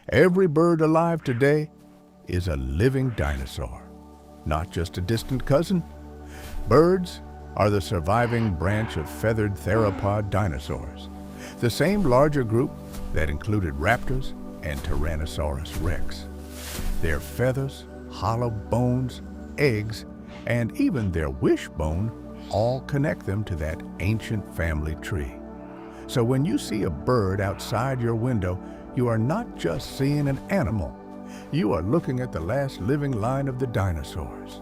Every bird alive today is a living dinosaur, not just a distant cousin. Birds are the surviving branch of feathered theropod dinosaurs, the same larger group that included raptors and Tyrannosaurus rex. Their feathers, hollow bones, eggs, and even their wishbone all connect them to that ancient family tree. So when you see a bird outside your window, you are not just seeing an animal. You are looking at the last living line of the dinosaurs.